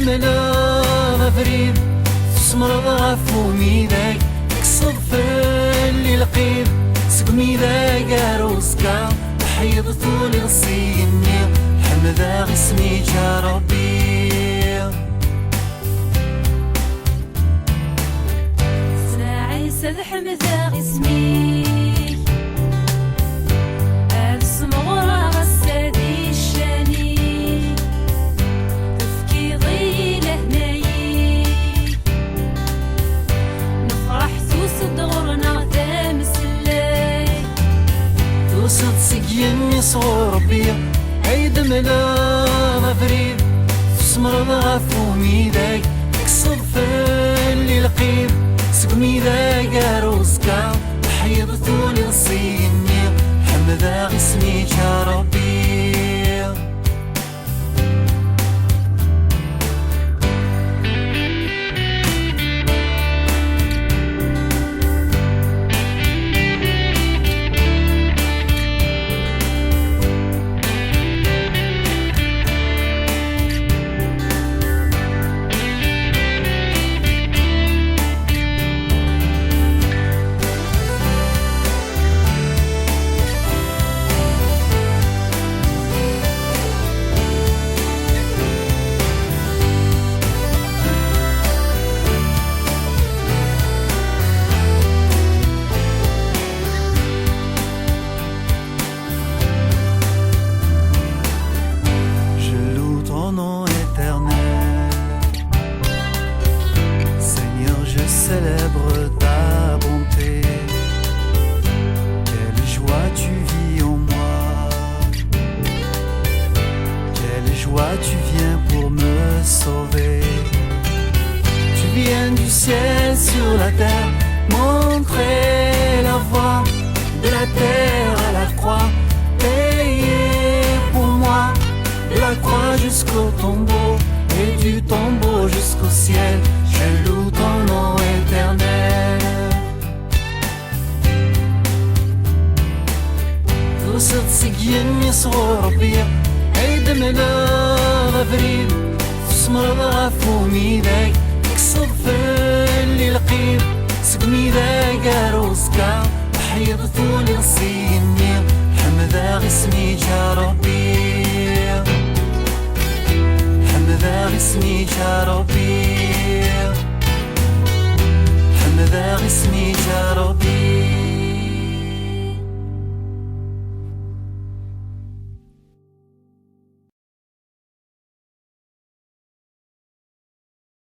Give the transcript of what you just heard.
ملا غفريد تسمرض غفومي ذاك تكسض في اللي لقيد سقمي ذاك روسكا حيض طولي غصيني حمدا غسمي جا ربي سناعي سد حمدا غسمي السمغرة غسادي الشاني تفكي ضيلة هنايي نفرح توسد غرنا تامس الليل توسد سقيني صغور ربي عيد ملا غفريد تسمرض غفومي ذاك تكسض في اللي لقيد سقمي ذاك روسكا حيض طولي غصيني حمدا غسمي جا ربي célèbre ta bonté. Quelle joie tu vis en moi. Quelle joie tu viens pour me sauver. Tu viens du ciel sur la terre, montrer la voie de la terre à la croix, payer pour moi de la croix jusqu'au tombeau et du tombeau jusqu'au ciel. Je loue ton nom éternel. توسط سقيني صغور ربي عيد ملا غفريد تسمرض غفومي ذاك تكسض في اللي لقيد سقمي ذاك روسكا حيض طولي غصيني حمدا غسمي جا ربي حمدا غسمي جا ربي حمدا غسمي جا ربي